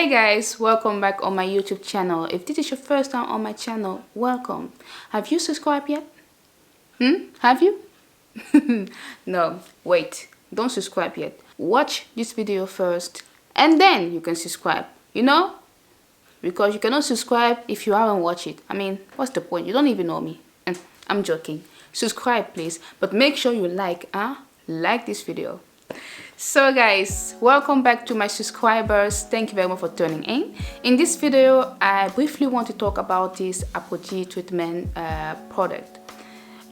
Hey guys, welcome back on my YouTube channel. If this is your first time on my channel, welcome. Have you subscribed yet? Have you? No, wait, don't subscribe yet. Watch this video first and then you can subscribe, you know? Because you cannot subscribe if you haven't watched it. I mean, what's the point? You don't even know me. And I'm joking. Subscribe please, but make sure you like this video. So guys, welcome back to my subscribers. Thank you very much for tuning in. In this video, I briefly want to talk about this Aphogee treatment product.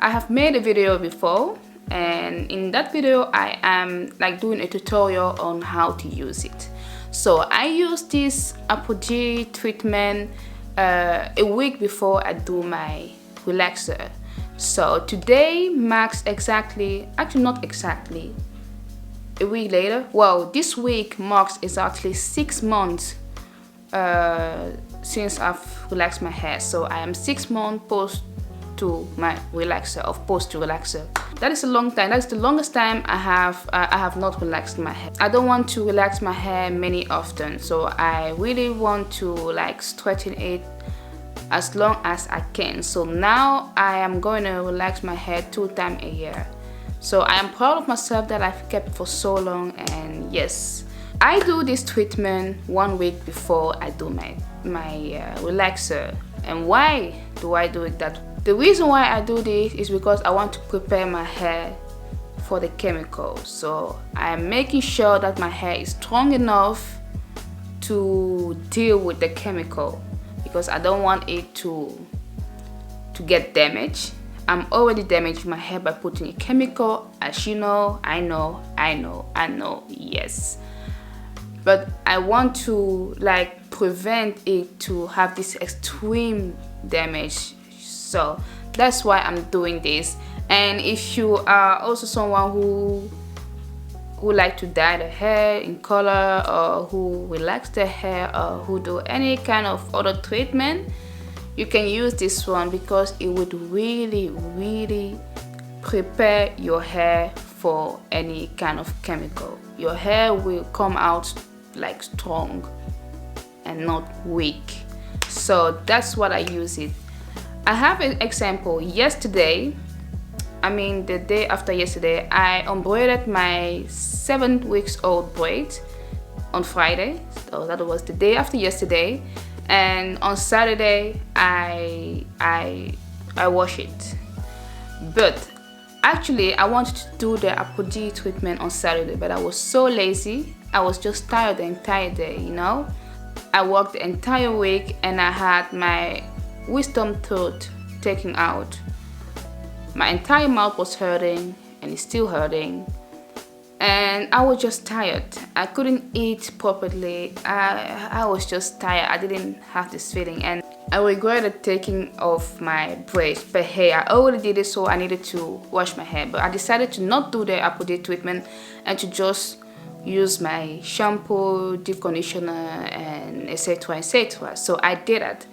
I have made a video before, and in that video I am doing a tutorial on how to use it. So I use this Aphogee treatment a week before I do my relaxer. So today marks not exactly a week later. Well, this week marks exactly 6 months since I've relaxed my hair. So I am 6 months post to my relaxer, post to relaxer. That is a long time. That's the longest time I have not relaxed my hair. I don't want to relax my hair many often, so I really want to straighten it as long as I can. So now I am going to relax my hair 2 times a year. So I am proud of myself that I've kept it for so long. And yes, I do this treatment 1 week before I do my relaxer. And why do I do it that? The reason why I do this is because I want to prepare my hair for the chemicals. So I am making sure that my hair is strong enough to deal with the chemical, because I don't want it to get damaged. I'm already damaging my hair by putting a chemical, as you know. I know, yes. But I want to prevent it to have this extreme damage. So that's why I'm doing this. And if you are also someone who like to dye the hair in color, or who relax their hair, or who do any kind of other treatment, you can use this one, because it would really prepare your hair for any kind of chemical. Your hair will come out strong and not weak. So that's what I use it. I have an example. Yesterday, the day after yesterday, I unbraided my 7-week-old braid on Friday. So that was the day after yesterday. And on Saturday I wash it. But actually I wanted to do the Aphogee treatment on Saturday, but I was so lazy. I was just tired the entire day, you know. I worked the entire week and I had my wisdom tooth taken out. My entire mouth was hurting, and it's still hurting. And I was just tired. I couldn't eat properly. I was just tired. I didn't have this feeling, and I regretted taking off my braids. But hey, I already did it, so I needed to wash my hair. But I decided to not do the Aphogee treatment and to just use my shampoo, deep conditioner, and etc. So I did it.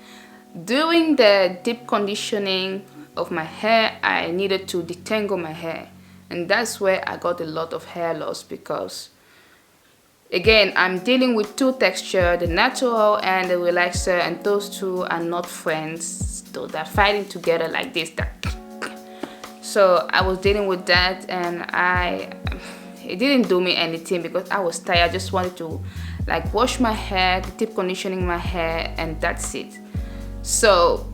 During the deep conditioning of my hair, I needed to detangle my hair. And that's where I got a lot of hair loss, because again, I'm dealing with 2 textures, the natural and the relaxer, and those 2 are not friends. So they're fighting together like this. So I was dealing with that, and it didn't do me anything because I was tired. I just wanted to wash my hair, deep conditioning my hair, and that's it. So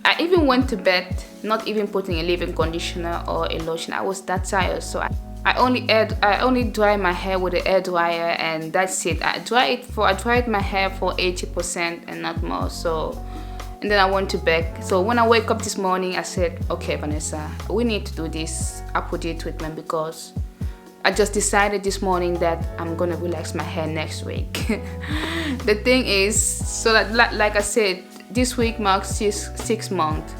I even went to bed not even putting a leave-in conditioner or a lotion. I was that tired, so I only dry my hair with an air dryer, and that's it. I dried my hair for 80% and not more. So, and then I went to bed. So when I wake up this morning, I said, okay, Vanessa, we need to do this Aphogee treatment, because I just decided this morning that I'm gonna relax my hair next week. The thing is, so that like I said, this week marks 6 months,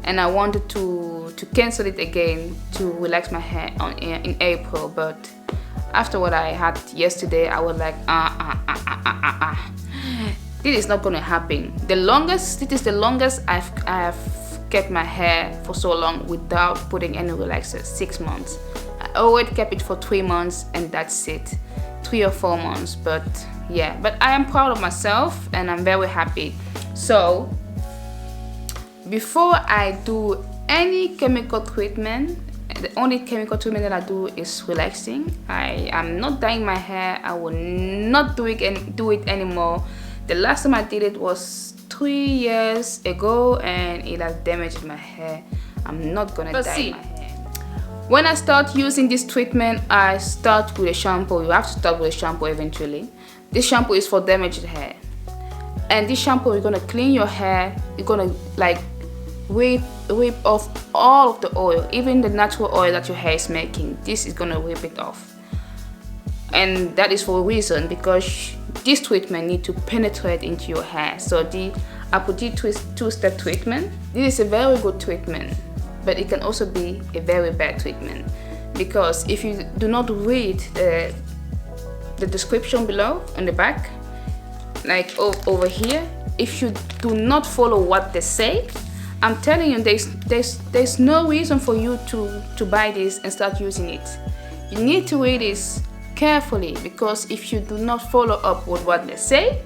and I wanted to cancel it again to relax my hair in April. But after what I had yesterday, I was like, this is not gonna happen. This is the longest I've kept my hair for so long without putting any relaxer. 6 months. I always kept it for 3 months, and that's it. 3 or 4 months, but Yeah, but I am proud of myself and I'm very happy. So before I do any chemical treatment, the only chemical treatment that I do is relaxing. I am not dyeing my hair. I will not do it anymore. The last time I did it was 3 years ago and it has damaged my hair. I'm not gonna dye my hair. When I start using this treatment, I start with a shampoo. You have to start with a shampoo eventually. This shampoo is for damaged hair. And this shampoo is gonna clean your hair. It's gonna like whip off all of the oil, even the natural oil that your hair is making. This is gonna whip it off. And that is for a reason, because this treatment needs to penetrate into your hair. So the Aphogee two-step treatment, this is a very good treatment, but it can also be a very bad treatment, because if you do not read the description below on the back, like over here, if you do not follow what they say, I'm telling you, there's no reason for you to buy this and start using it. You need to read this carefully, because if you do not follow up with what they say,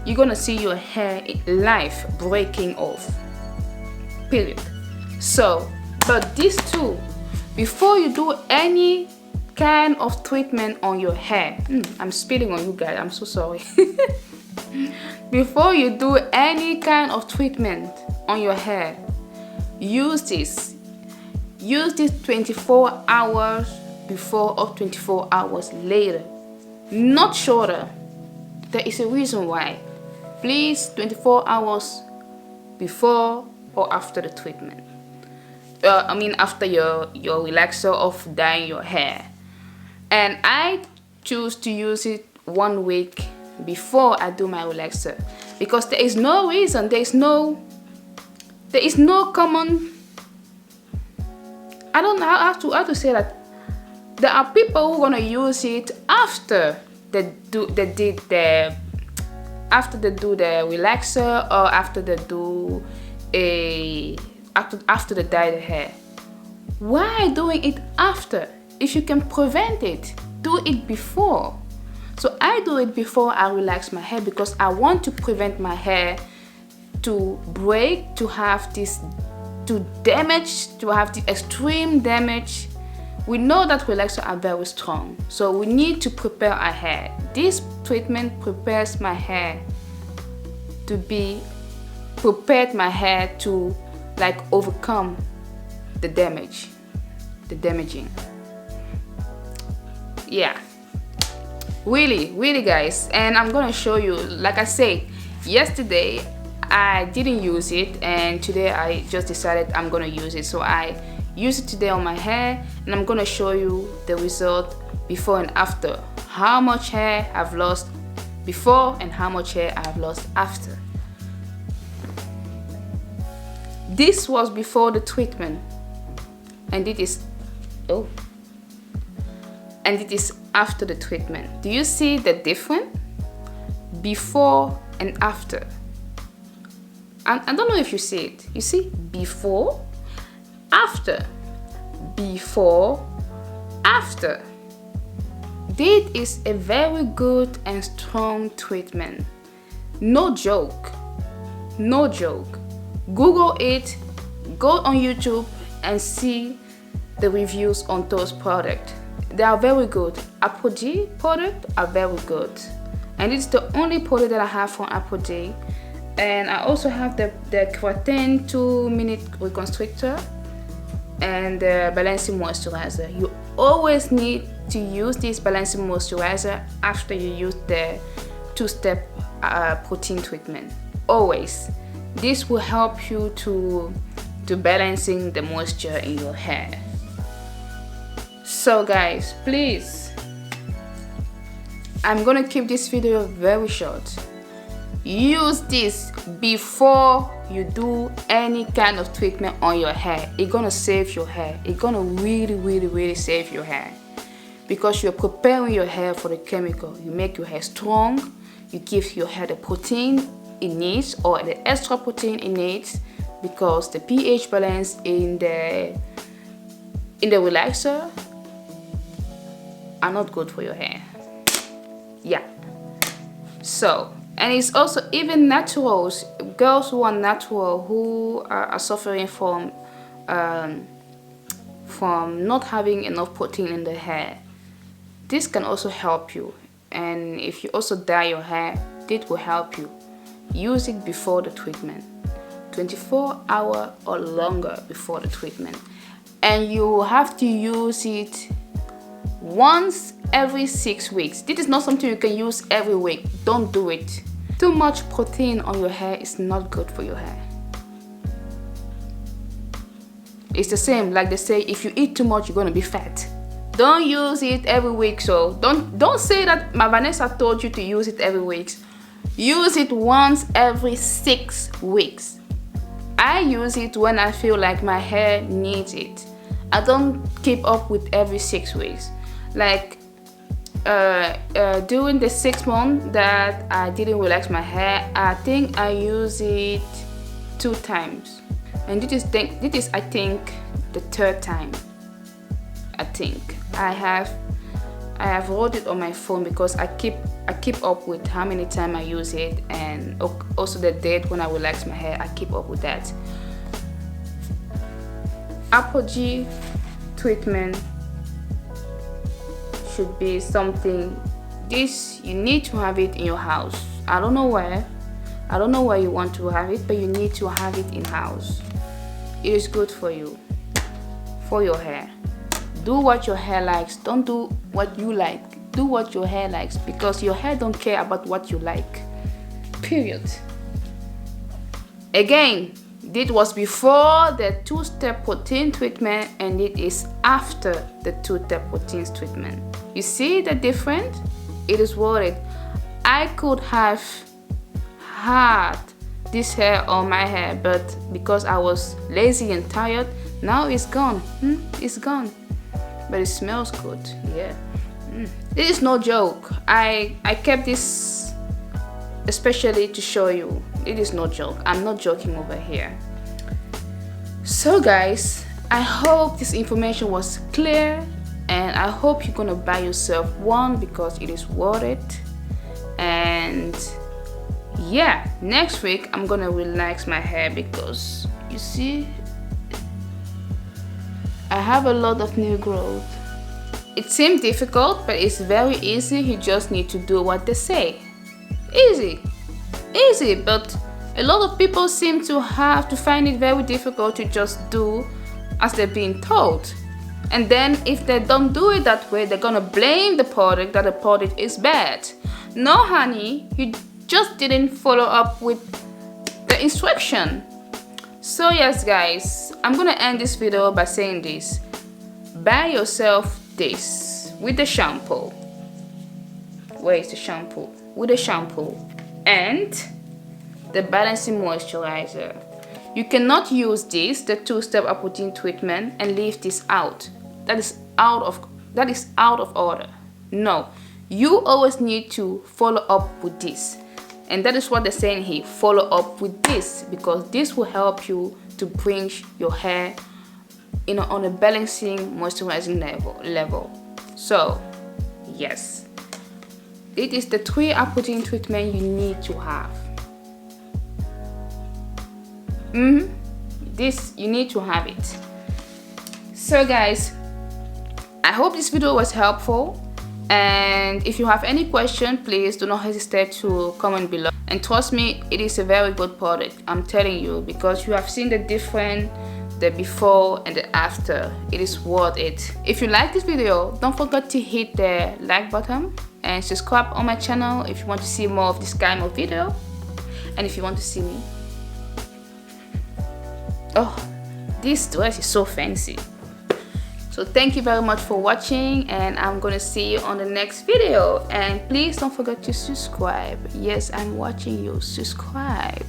you're gonna see your hair life breaking off, period. So, but these two, before you do any kind of treatment on your hair, I'm spilling on you guys, I'm so sorry. Before you do any kind of treatment on your hair, use this 24 hours before or 24 hours later, not shorter. There is a reason why. Please, 24 hours before or after the treatment. After your relaxer of dyeing your hair. And I choose to use it 1 week before I do my relaxer, because there is no reason, there is no common, I don't know how to say that. There are people who are gonna use it after they do the relaxer, or after they do after they dye the hair. Why doing it after? If you can prevent it, do it before. So I do it before I relax my hair, because I want to prevent my hair to break, to have the extreme damage. We know that relaxers are very strong, so we need to prepare our hair. This treatment prepares my hair to like overcome the damaging. Yeah, really guys. And I'm gonna show you, like I said, yesterday I didn't use it, and today I just decided I'm gonna use it. So I use it today on my hair, and I'm gonna show you the result before and after, how much hair I've lost before and how much hair I've lost after. This was before the treatment, and it is after the treatment. Do you see the difference before and after? I don't know if you see it. You see before, after, before, after. This is a very good and strong treatment. No joke. Google it, go on YouTube and see the reviews on those products. They are very good. Aphogee products are very good, and it's the only product that I have from Aphogee. And I also have the Keratin 2-minute reconstructor and the balancing moisturizer. You always need to use this balancing moisturizer after you use the 2-step protein treatment. Always. This will help you to balancing the moisture in your hair. So guys, please, I'm gonna keep this video very short. Use this before you do any kind of treatment on your hair. It's gonna save your hair. It's gonna really save your hair, because you're preparing your hair for the chemical. You make your hair strong. You give your hair the protein it needs, or the extra protein it needs, because the pH balance in the relaxer are not good for your hair. Yeah. So, and it's also even naturals, girls who are natural, who are suffering from not having enough protein in the hair. This can also help you. And if you also dye your hair, it will help you. Use it before the treatment, 24 hours or longer before the treatment. And you have to use it once every 6 weeks. This is not something you can use every week. Don't do it. Too much protein on your hair is not good for your hair. It's the same like they say, if you eat too much, you're gonna be fat. Don't use it every week. So don't say that my Vanessa told you to use it every week. Use it once every 6 weeks. I use it when I feel like my hair needs it. I don't keep up with every 6 weeks. Like during the 6 months that I didn't relax my hair, I think I use it 2 times. And this is I think the 3rd time. I think I have wrote it on my phone because I keep up with how many times I use it, and also the date when I relax my hair. I keep up with that. Aphogee treatment should be something, this you need to have it in your house. I don't know where you want to have it, but you need to have it in house. It is good for you, for your hair. Do what your hair likes. Don't do what you like. Do what your hair likes, because your hair don't care about what you like. Period. Again, this was before the 2-step protein treatment, and it is after the 2-step protein treatment. You see the difference? It is worth it. I could have had this hair on my hair, but because I was lazy and tired, now it's gone. It's gone. But it smells good. Yeah. It is no joke. I kept this especially to show you. It is no joke. I'm not joking over here. So guys, I hope this information was clear, and I hope you're gonna buy yourself one because it is worth it. And yeah, next week I'm gonna relax my hair because you see I have a lot of new growth. It seems difficult, but it's very easy. You just need to do what they say. Easy, but a lot of people seem to find it very difficult to just do as they're being told. And then if they don't do it that way, they're gonna blame the product, that the product is bad. No honey, you just didn't follow up with the instruction. So yes guys, I'm gonna end this video by saying this. Buy yourself this with the shampoo. Where is the shampoo? With the shampoo and the balancing moisturizer. You cannot use this, the 2-step protein treatment, and leave this out. That is out of order. No, you always need to follow up with this. And that is what they're saying here, follow up with this, because this will help you to bring your hair on a balancing, moisturizing level. So, yes. It is the 3 protein treatment you need to have. This, you need to have it. So guys, I hope this video was helpful. And if you have any question, please do not hesitate to comment below. And trust me, it is a very good product. I'm telling you, because you have seen the difference, the before and the after. It is worth it. If you like this video, don't forget to hit the like button and subscribe on my channel if you want to see more of this kind of video. And if you want to see me. Oh, this dress is so fancy. So thank you very much for watching, and I'm gonna see you on the next video. And please don't forget to subscribe. Yes, I'm watching you. Subscribe.